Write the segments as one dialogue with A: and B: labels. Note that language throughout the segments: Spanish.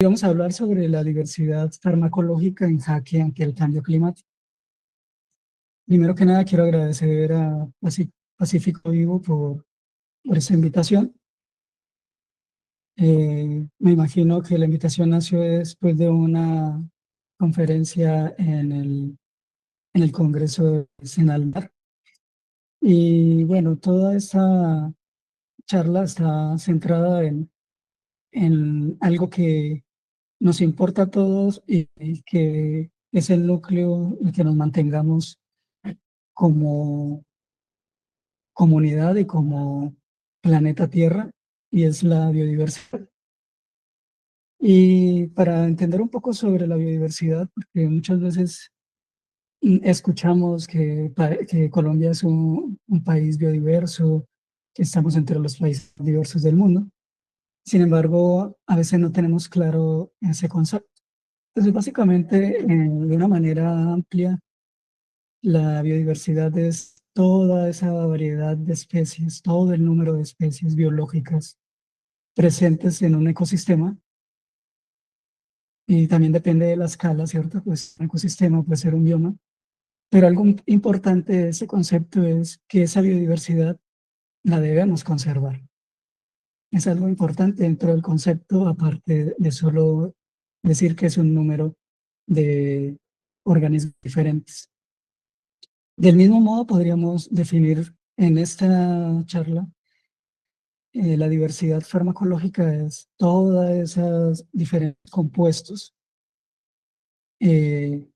A: Vamos a hablar sobre la diversidad farmacológica en jaque ante el cambio climático. Primero que nada, quiero agradecer a Pacífico Vivo por esta invitación. Me imagino que la invitación nació después de una conferencia en el Congreso de Senalmar. Y bueno, toda esta charla está centrada en algo que nos importa a todos y que es el núcleo en que nos mantengamos como comunidad y como planeta Tierra, y es la biodiversidad. Y para entender un poco sobre la biodiversidad, porque muchas veces escuchamos que Colombia es un país biodiverso, que estamos entre los países diversos del mundo. Sin embargo, a veces no tenemos claro ese concepto. Entonces, básicamente, de una manera amplia, la biodiversidad es toda esa variedad de especies, todo el número de especies biológicas presentes en un ecosistema, y también depende de la escala, ¿cierto? Pues un ecosistema puede ser un bioma, pero algo importante de ese concepto es que esa biodiversidad la debemos conservar. Es algo importante dentro del concepto, aparte de solo decir que es un número de organismos diferentes. Del mismo modo, podríamos definir en esta charla la diversidad farmacológica es todas esas diferentes compuestos eh,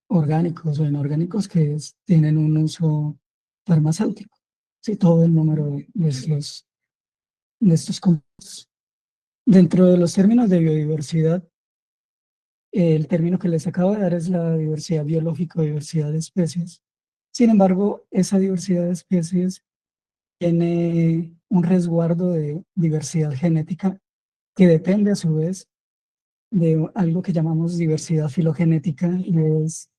A: orgánicos o inorgánicos que tienen un uso farmacéutico. Sí, todo el número de estos compuestos. Dentro de los términos de biodiversidad, el término que les acabo de dar es la diversidad biológica o diversidad de especies. Sin embargo, esa diversidad de especies tiene un resguardo de diversidad genética que depende a su vez de algo que llamamos diversidad filogenética, y es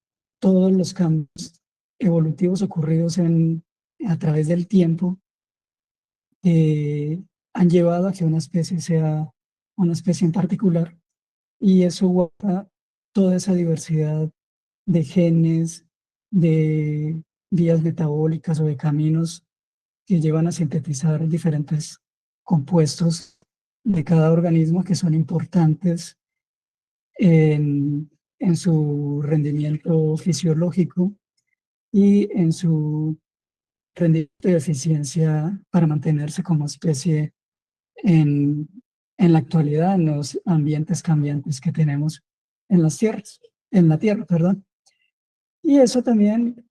A: todos los cambios evolutivos ocurridos a través del tiempo que han llevado a que una especie sea una especie en particular, y eso guarda toda esa diversidad de genes, de vías metabólicas o de caminos que llevan a sintetizar diferentes compuestos de cada organismo que son importantes en, en su rendimiento fisiológico y en su rendimiento de eficiencia para mantenerse como especie en, en la actualidad, en los ambientes cambiantes que tenemos en las tierras, en la Tierra, perdón. Y eso también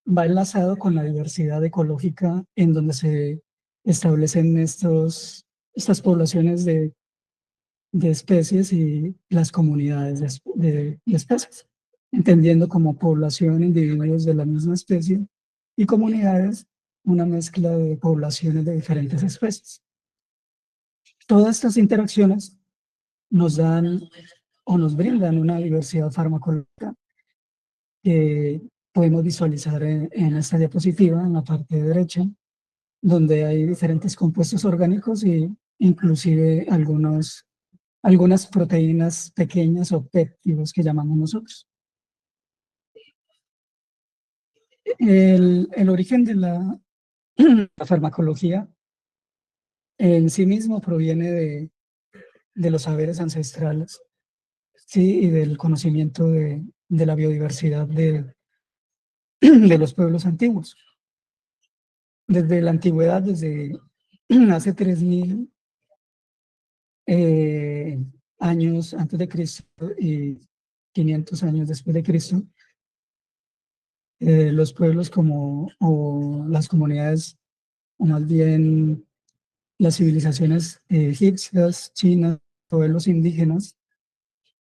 A: va enlazado con la diversidad ecológica en donde se establecen estas poblaciones de especies y las comunidades de especies, entendiendo como población individuos de la misma especie y comunidades una mezcla de poblaciones de diferentes especies. Todas estas interacciones nos dan o nos brindan una diversidad farmacológica que podemos visualizar en esta diapositiva, en la parte derecha, donde hay diferentes compuestos orgánicos e inclusive algunas proteínas pequeñas o péptidos que llamamos nosotros. El origen de la farmacología en sí mismo proviene de los saberes ancestrales, sí, y del conocimiento de la biodiversidad de los pueblos antiguos. Desde la antigüedad, desde hace 3000 eh, años antes de Cristo y 500 años después de Cristo, los pueblos o las comunidades, o más bien las civilizaciones egipcias, chinas, pueblos indígenas,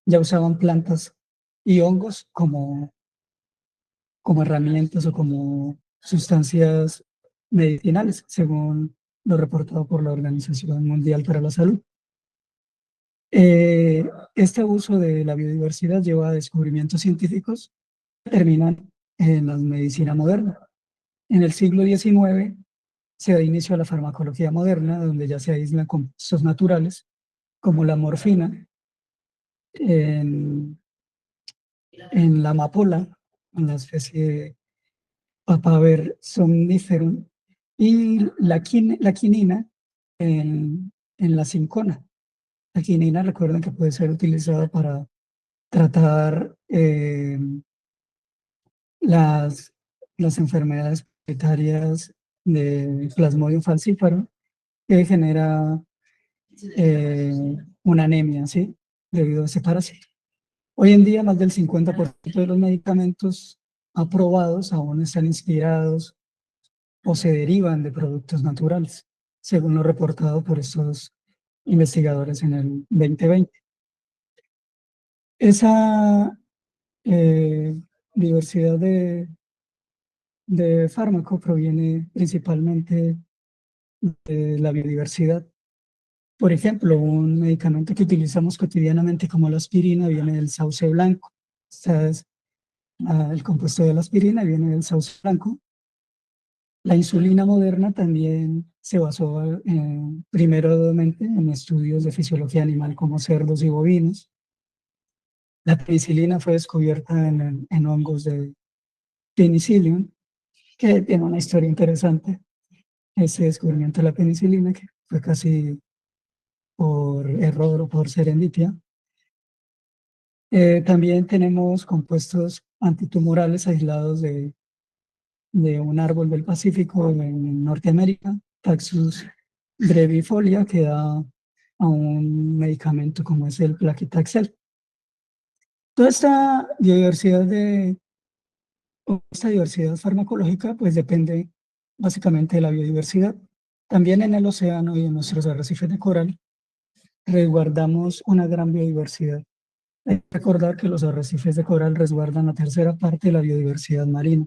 A: ya usaban plantas y hongos como herramientas o como sustancias medicinales, según lo reportado por la Organización Mundial para la Salud. Este uso de la biodiversidad lleva a descubrimientos científicos que terminan en la medicina moderna. En el siglo XIX se da inicio a la farmacología moderna, donde ya se aíslan compuestos naturales como la morfina, en, en la amapola, en la especie Papaver somniferum, y la quinina en la cincona. La quinina, recuerden que puede ser utilizada para tratar las, las enfermedades hereditarias de Plasmodium falciparum, que genera una anemia, ¿sí? Debido a ese parásito. Hoy en día, más del 50% de los medicamentos aprobados aún están inspirados o se derivan de productos naturales, según lo reportado por estos investigadores en el 2020. Esa eh, diversidad de fármaco proviene principalmente de la biodiversidad. Por ejemplo, un medicamento que utilizamos cotidianamente como la aspirina viene del sauce blanco. El compuesto de la aspirina viene del sauce blanco. La insulina moderna también se basó primeramente en estudios de fisiología animal como cerdos y bovinos. La penicilina fue descubierta en hongos de Penicillium, que tiene una historia interesante. Ese descubrimiento de la penicilina, que fue casi por error o por serendipia. También tenemos compuestos antitumorales aislados de un árbol del Pacífico en Norteamérica, Taxus brevifolia, que da a un medicamento como es el Plaquitaxel. Toda esta diversidad farmacológica pues depende básicamente de la biodiversidad. También en el océano y en nuestros arrecifes de coral resguardamos una gran biodiversidad. Hay que recordar que los arrecifes de coral resguardan la tercera parte de la biodiversidad marina.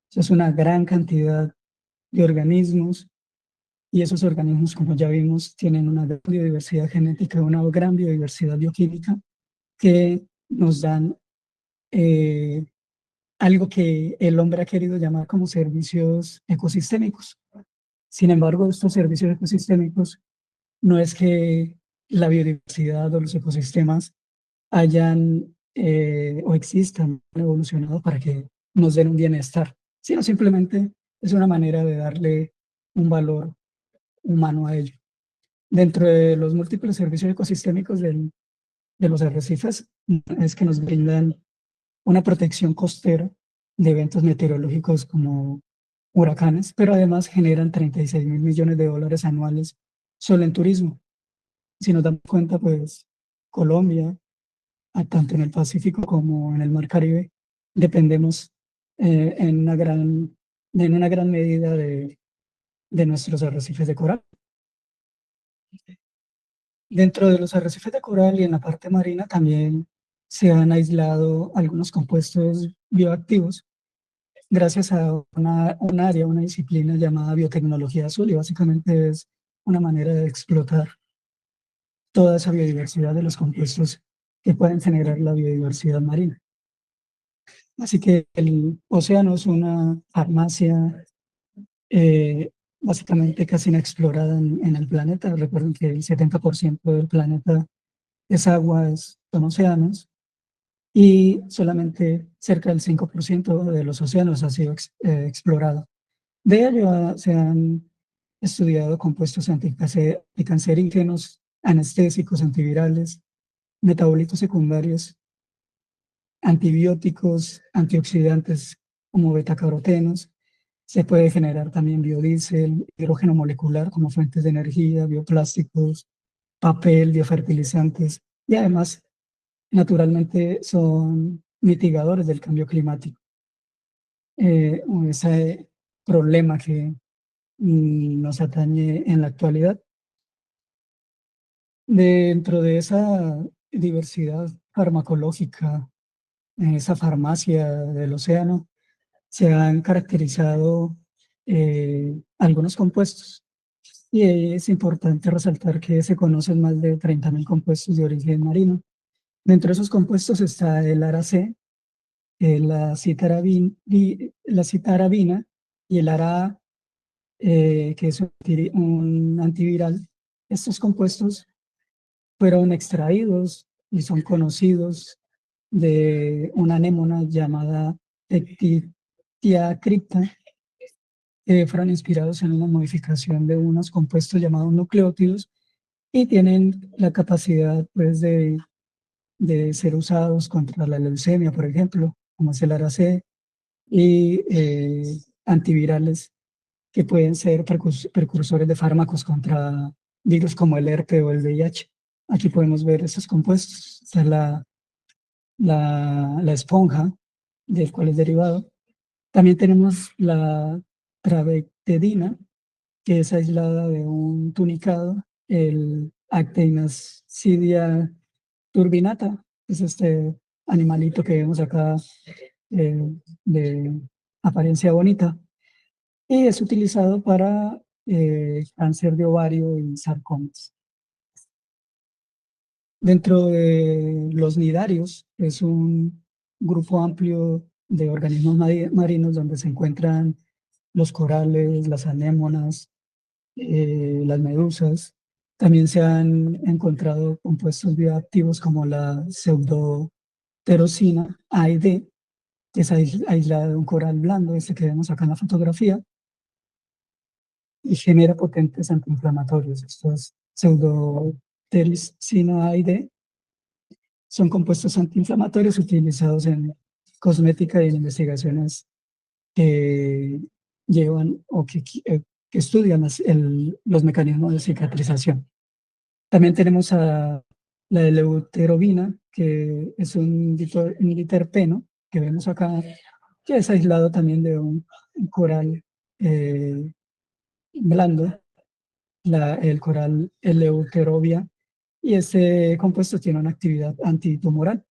A: Eso es una gran cantidad de organismos y esos organismos, como ya vimos, tienen una gran biodiversidad genética, una gran biodiversidad bioquímica que nos dan eh, algo que el hombre ha querido llamar como servicios ecosistémicos. Sin embargo, estos servicios ecosistémicos no es que la biodiversidad o los ecosistemas hayan o existan, han evolucionado para que nos den un bienestar, sino simplemente es una manera de darle un valor humano a ello. Dentro de los múltiples servicios ecosistémicos de los arrecifes, es que nos brindan una protección costera de eventos meteorológicos como huracanes, pero además generan 36.000 millones de dólares anuales solo en turismo. Si nos damos cuenta, pues Colombia, tanto en el Pacífico como en el Mar Caribe, dependemos en una gran medida de nuestros arrecifes de coral. Dentro de los arrecifes de coral y en la parte marina también se han aislado algunos compuestos bioactivos gracias a un área, una disciplina llamada biotecnología azul, y básicamente es una manera de explotar toda esa biodiversidad de los compuestos que pueden generar la biodiversidad marina. Así que el océano es una farmacia eh, básicamente casi inexplorada en el planeta. Recuerden que el 70% del planeta es agua, son océanos, y solamente cerca del 5% de los océanos ha sido explorado. De ello se han estudiado compuestos anticancerígenos, anestésicos, antivirales, metabolitos secundarios, antibióticos, antioxidantes como betacarotenos. Se puede generar también biodiesel, hidrógeno molecular como fuentes de energía, bioplásticos, papel, biofertilizantes, y además, naturalmente, son mitigadores del cambio climático. Ese problema que nos atañe en la actualidad. Dentro de esa diversidad farmacológica, en esa farmacia del océano, se han caracterizado algunos compuestos. Y es importante resaltar que se conocen más de 30.000 compuestos de origen marino. Dentro de esos compuestos está el ARA-C, la citarabina y el ARA, que es un antiviral. Estos compuestos fueron extraídos y son conocidos de una anémona llamada Ectitia crypta, que fueron inspirados en una modificación de unos compuestos llamados nucleótidos y tienen la capacidad pues, de ser usados contra la leucemia, por ejemplo, como es el ARAC, y antivirales que pueden ser precursores de fármacos contra virus como el herpes o el VIH. Aquí podemos ver esos compuestos. Esta es la esponja del cual es derivado. También tenemos la trabectedina, que es aislada de un tunicado, el Actinidia turbinata, es este animalito que vemos acá de apariencia bonita, y es utilizado para cáncer de ovario y sarcomas. Dentro de los nidarios es un grupo amplio de organismos marinos donde se encuentran los corales, las anémonas, las medusas. También se han encontrado compuestos bioactivos como la pseudoterosina A y D, que es aislada de un coral blando, este que vemos acá en la fotografía, y genera potentes antiinflamatorios. Estos pseudoterosina A y D son compuestos antiinflamatorios utilizados en cosmética y en investigaciones que llevan o que estudian los mecanismos de cicatrización. También tenemos a la eleuterobina, que es un diterpeno que vemos acá, que es aislado también de un coral blando, el coral eleuterobia, y ese compuesto tiene una actividad antitumoral.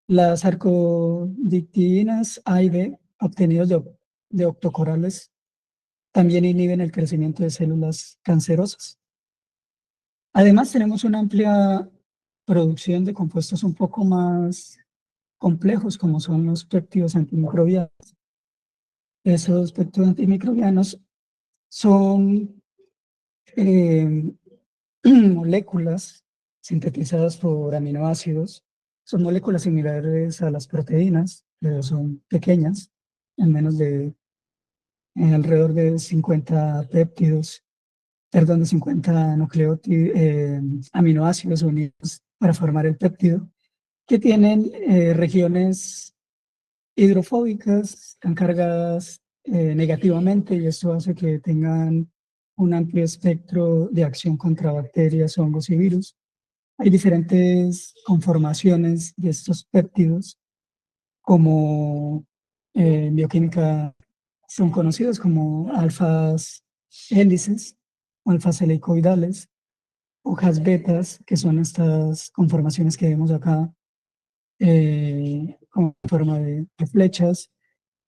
A: Las arcodictinas A y B, obtenidos de octocorales, también inhiben el crecimiento de células cancerosas. Además, tenemos una amplia producción de compuestos un poco más complejos, como son los péptidos antimicrobianos. Esos péptidos antimicrobianos son eh, moléculas sintetizadas por aminoácidos. Son moléculas similares a las proteínas, pero son pequeñas, en menos de, en alrededor de 50 péptidos, perdón, de 50 aminoácidos unidos para formar el péptido, que tienen regiones hidrofóbicas, están cargadas negativamente, y esto hace que tengan un amplio espectro de acción contra bacterias, hongos y virus. Hay diferentes conformaciones de estos péptidos, como en bioquímica son conocidos como alfas hélices, alfas helicoidales, hojas betas, que son estas conformaciones que vemos acá con forma de flechas.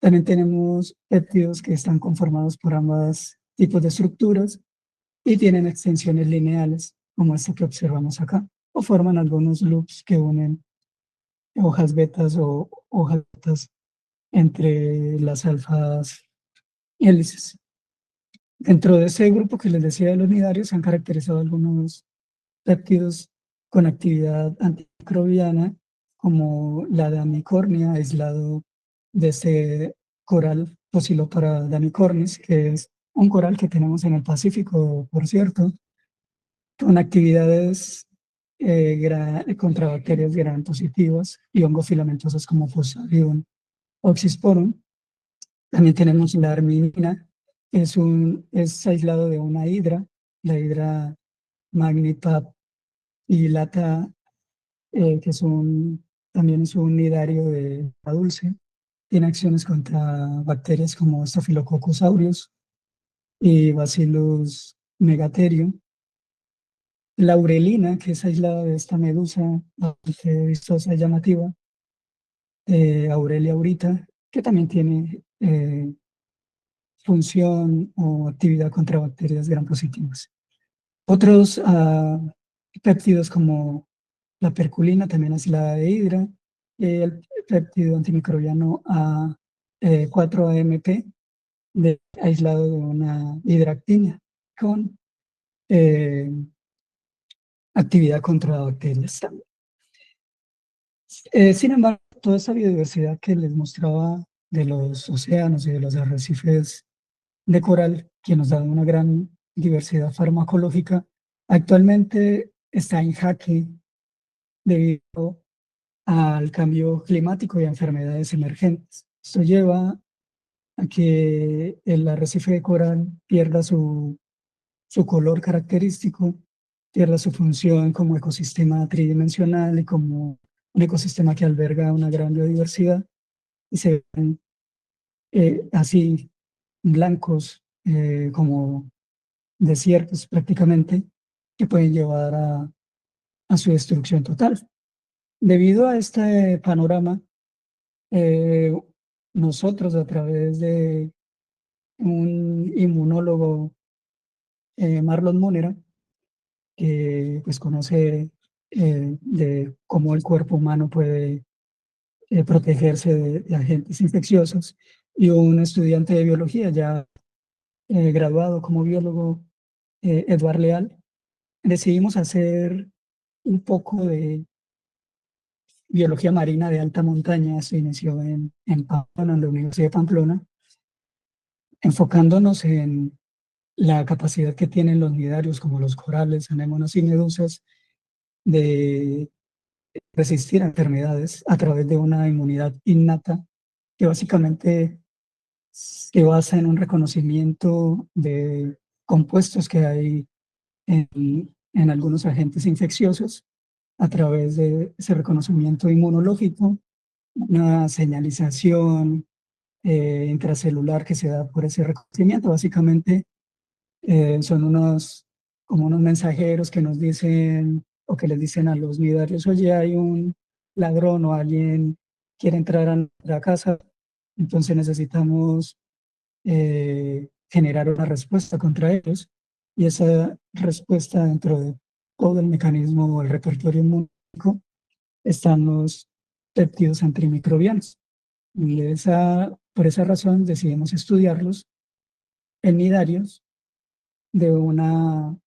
A: También tenemos péptidos que están conformados por ambos tipos de estructuras y tienen extensiones lineales, como esta que observamos acá, o forman algunos loops que unen hojas betas o hojas betas entre las alfas hélices. Dentro de ese grupo que les decía de los nidarios, se han caracterizado algunos péptidos con actividad antimicrobiana, como la damicornia, aislado de este coral Posilopara damicornis, que es un coral que tenemos en el Pacífico, por cierto, con actividades contra bacterias gram positivas y hongos filamentosos como Fusarium oxysporum. También tenemos la arminina, que es aislado de una hidra, la hidra Magnipap y lata, que también es un nidario de agua dulce. Tiene acciones contra bacterias como Staphylococcus aureus y Bacillus megaterium. La urelina, que es aislada de esta medusa bastante vistosa y llamativa, Aurelia aurita, que también tiene función o actividad contra bacterias gram positivas. Otros péptidos como la perculina, también aislada de hidra, el péptido antimicrobiano A4-AMP, aislado de una hidractina con eh, actividad contra bacterias también. Sin embargo, toda esa biodiversidad que les mostraba de los océanos y de los arrecifes de coral, que nos da una gran diversidad farmacológica, actualmente está en jaque debido al cambio climático y a enfermedades emergentes. Esto lleva a que el arrecife de coral pierda su color característico, pierda su función como ecosistema tridimensional y como un ecosistema que alberga una gran biodiversidad, y se ven así blancos, como desiertos prácticamente, que pueden llevar a su destrucción total. Debido a este panorama, eh, nosotros, a través de un inmunólogo, Marlon Munera, que pues conoce de cómo el cuerpo humano puede protegerse de agentes infecciosos, y un estudiante de biología ya graduado como biólogo, Eduard Leal, decidimos hacer un poco de biología marina de alta montaña. Se inició en Pamplona, en la Universidad de Pamplona, enfocándonos en la capacidad que tienen los nidarios, como los corales, anémonas y medusas, de resistir a enfermedades a través de una inmunidad innata que básicamente se basa en un reconocimiento de compuestos que hay en algunos agentes infecciosos a través de ese reconocimiento inmunológico, una señalización intracelular que se da por ese reconocimiento. Básicamente son como unos mensajeros que nos dicen, o que les dicen a los nidarios: oye, hay un ladrón o alguien quiere entrar a nuestra casa, entonces necesitamos generar una respuesta contra ellos. Y esa respuesta, dentro de todo el mecanismo o el repertorio inmunológico, están los péptidos antimicrobianos. Y por esa razón decidimos estudiarlos en nidarios de una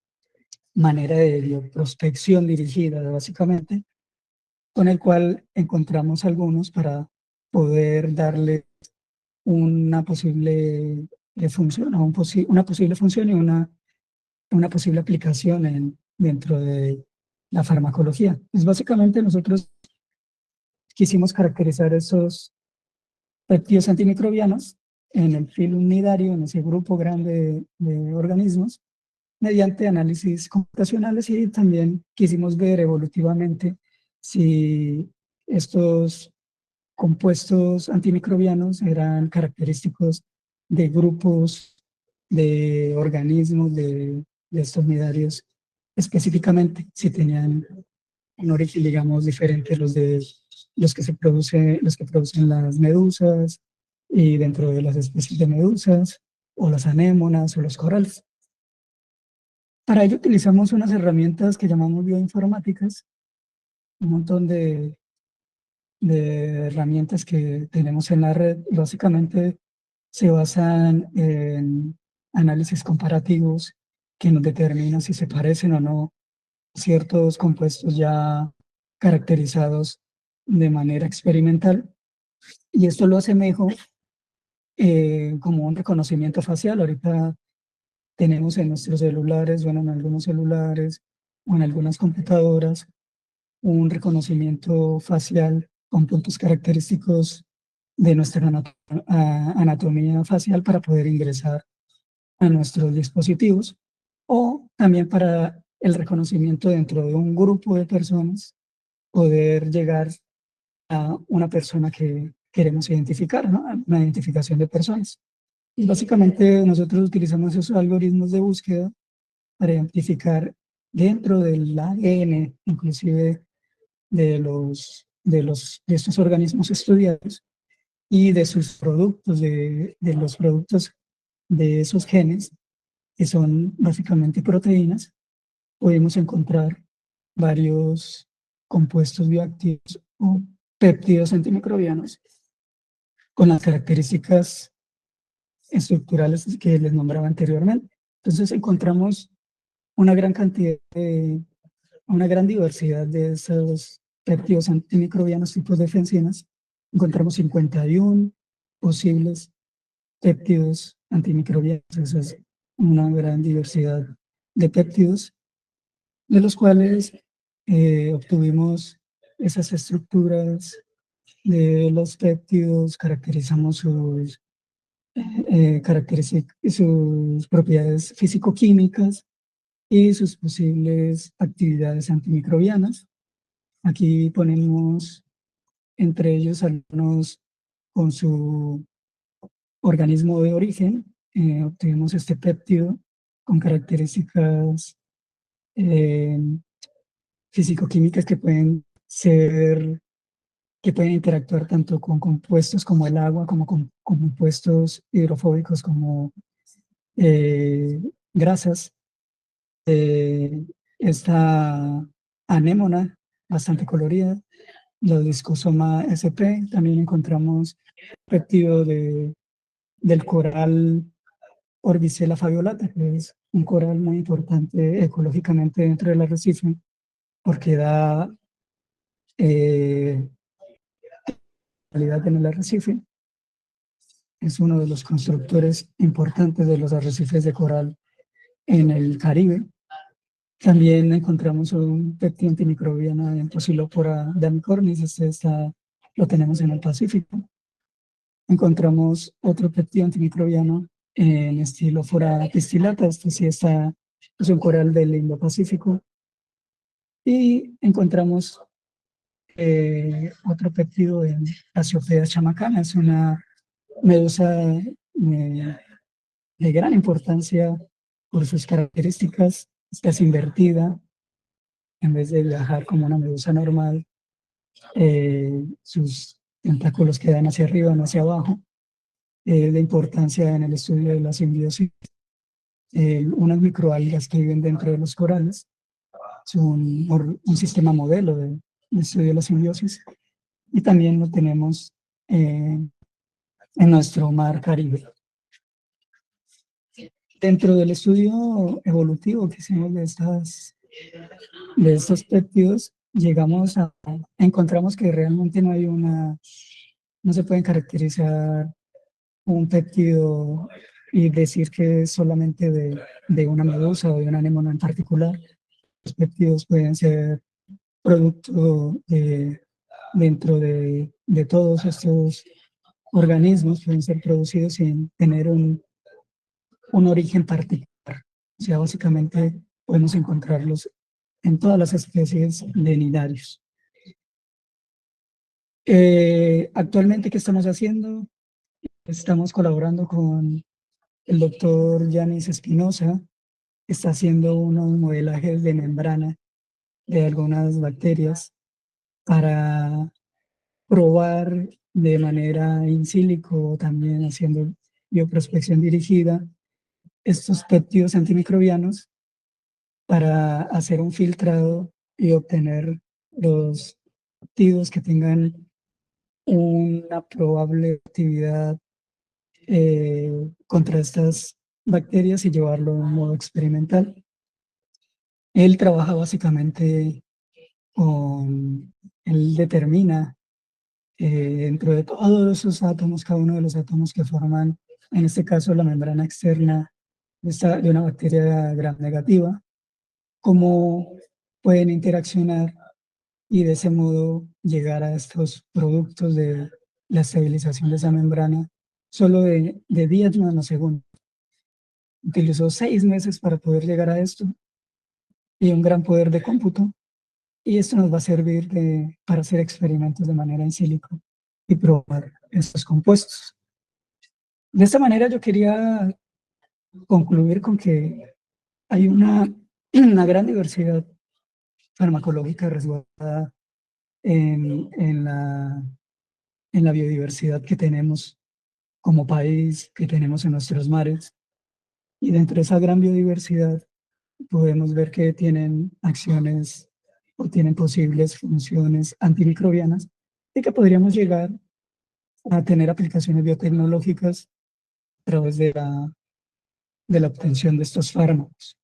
A: manera de bioprospección dirigida, básicamente, con el cual encontramos algunos para poder darle una posible función, o una posible función y una posible aplicación dentro de la farmacología. Pues básicamente nosotros quisimos caracterizar esos péptidos antimicrobianos en el filo nidario, en ese grupo grande de organismos, mediante análisis computacionales, y también quisimos ver evolutivamente si estos compuestos antimicrobianos eran característicos de grupos de organismos de estos nidarios específicamente, si tenían un origen, digamos, diferente a los de los que producen las medusas, y dentro de las especies de medusas, o las anémonas o los corales. Para ello utilizamos unas herramientas que llamamos bioinformáticas, un montón de herramientas que tenemos en la red. Básicamente se basan en análisis comparativos que nos determinan si se parecen o no ciertos compuestos ya caracterizados de manera experimental. Y esto lo asemejo como un reconocimiento facial. Ahorita tenemos en nuestros celulares, bueno, en algunos celulares o en algunas computadoras, un reconocimiento facial con puntos característicos de nuestra anatomía facial para poder ingresar a nuestros dispositivos, o también para el reconocimiento dentro de un grupo de personas, poder llegar a una persona que queremos identificar, ¿no? Una identificación de personas. Y básicamente nosotros utilizamos esos algoritmos de búsqueda para identificar dentro del ADN, inclusive de estos organismos estudiados, y de sus productos, de los productos de esos genes, que son básicamente proteínas. Podemos encontrar varios compuestos bioactivos o péptidos antimicrobianos con las características estructurales que les nombraba anteriormente. Entonces encontramos una gran cantidad una gran diversidad de esos péptidos antimicrobianos tipos de enzimas. Encontramos 51 posibles péptidos antimicrobianos. Eso es una gran diversidad de péptidos, de los cuales obtuvimos esas estructuras de los péptidos, caracterizamos sus propiedades físico-químicas y sus posibles actividades antimicrobianas. Aquí ponemos entre ellos algunos con su organismo de origen. Obtuvimos este péptido con características eh, físico-químicas que pueden interactuar tanto con compuestos como el agua, como con compuestos hidrofóbicos como eh, grasas. Esta anémona bastante colorida, la Discosoma sp. También encontramos péptido del coral Orbicela fabiolata, que es un coral muy importante ecológicamente dentro del arrecife, porque da calidad en el arrecife. Es uno de los constructores importantes de los arrecifes de coral en el Caribe. También encontramos un péptido antimicrobiano en Posilopora damicornis. Lo tenemos en el Pacífico. Encontramos otro péptido antimicrobiano en Stylopora pistillata. Es un coral del Indo-Pacífico. Y encontramos otro péptido en Cassiopeia chamacana. Es una medusa de gran importancia por sus características. Es invertida. En vez de viajar como una medusa normal, sus tentáculos quedan hacia arriba, no hacia abajo. La importancia en el estudio de la simbiosis. Unas microalgas que viven dentro de los corales son un sistema modelo de estudio de la simbiosis. Y también lo tenemos en nuestro mar Caribe. Dentro del estudio evolutivo que hicimos de estos péptidos, encontramos que realmente no se pueden caracterizar un péptido y decir que es solamente de una medusa o de una anémona en particular. Los péptidos pueden ser producto dentro de todos estos organismos, pueden ser producidos sin tener un origen particular. O sea, básicamente podemos encontrarlos en todas las especies de nidarios. Actualmente, ¿qué estamos haciendo? Estamos colaborando con el doctor Yanis Espinosa. Está haciendo unos modelajes de membrana de algunas bacterias para probar de manera in silico, también haciendo bioprospección dirigida, estos péptidos antimicrobianos para hacer un filtrado y obtener los péptidos que tengan una probable actividad contra estas bacterias y llevarlo de un modo experimental. Él trabaja básicamente él determina dentro de todos esos átomos, cada uno de los átomos que forman, en este caso, la membrana externa de una bacteria gram negativa, cómo pueden interaccionar y de ese modo llegar a estos productos de la estabilización de esa membrana solo de 10 nanosegundos. Utilizó 6 meses para poder llegar a esto y un gran poder de cómputo. Y esto nos va a servir para hacer experimentos de manera in silico y probar estos compuestos. De esta manera yo quería concluir con que hay una gran diversidad farmacológica resguardada en la biodiversidad que tenemos como país, que tenemos en nuestros mares. Y dentro de esa gran biodiversidad podemos ver que tienen acciones o tienen posibles funciones antimicrobianas y que podríamos llegar a tener aplicaciones biotecnológicas a través de la obtención de estos fármacos.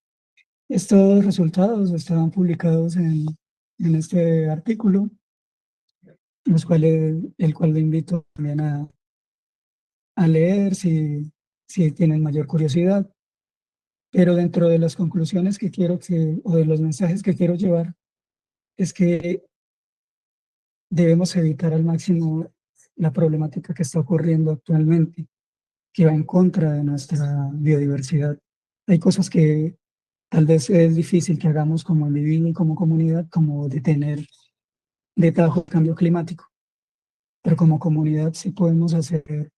A: Estos resultados estaban publicados en este artículo, el cual le invito también a leer si tienen mayor curiosidad. Pero dentro de las conclusiones o de los mensajes que quiero llevar, es que debemos evitar al máximo la problemática que está ocurriendo actualmente, que va en contra de nuestra biodiversidad. Hay cosas que tal vez es difícil que hagamos como individuo y como comunidad, como detener de tajo el cambio climático, pero como comunidad sí podemos hacer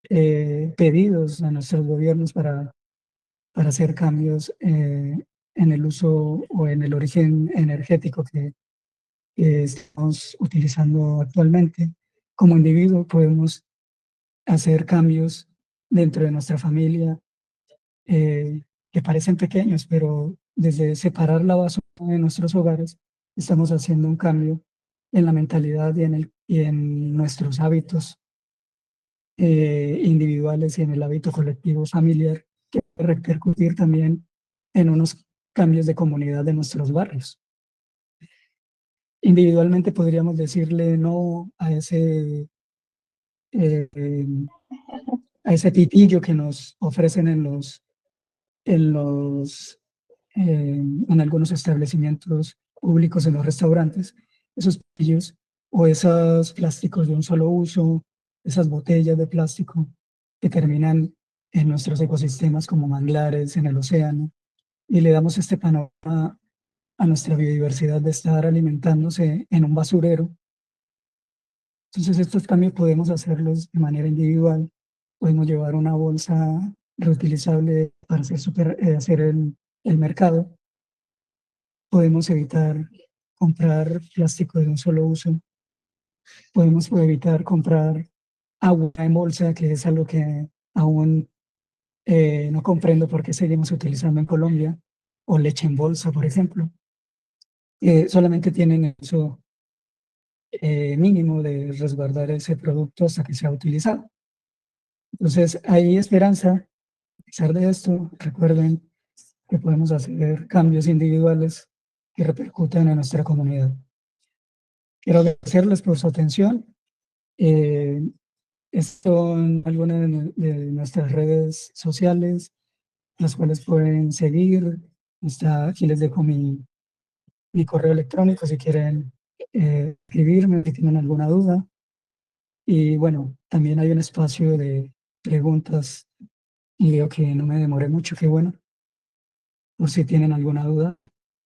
A: pedidos a nuestros gobiernos para hacer cambios en el uso o en el origen energético que estamos utilizando actualmente. Como individuo podemos hacer cambios dentro de nuestra familia que parecen pequeños, pero desde separar la basura de nuestros hogares estamos haciendo un cambio en la mentalidad y en nuestros hábitos individuales y en el hábito colectivo familiar, que puede repercutir también en unos cambios de comunidad de nuestros barrios. Individualmente podríamos decirle no eh, a ese pitillo que nos ofrecen en los, en algunos establecimientos públicos, en los restaurantes, esos pitillos o esos plásticos de un solo uso, esas botellas de plástico que terminan en nuestros ecosistemas como manglares, en el océano, y le damos este panorama a nuestra biodiversidad de estar alimentándose en un basurero. Entonces estos cambios podemos hacerlos de manera individual, podemos llevar una bolsa reutilizable para hacer el mercado, podemos evitar comprar plástico de un solo uso, podemos evitar comprar agua en bolsa, que es algo que aún no comprendo por qué seguimos utilizando en Colombia, o leche en bolsa, por ejemplo. Solamente tienen el uso mínimo de resguardar ese producto hasta que sea utilizado. Entonces, hay esperanza. A pesar de esto, recuerden que podemos hacer cambios individuales que repercutan en nuestra comunidad. Quiero agradecerles por su atención. Eh, Esto en algunas de nuestras redes sociales, las cuales pueden seguir. Aquí les dejo mi correo electrónico si quieren escribirme, si tienen alguna duda. Y bueno, también hay un espacio de preguntas y veo que no me demoré mucho, qué bueno, por si tienen alguna duda.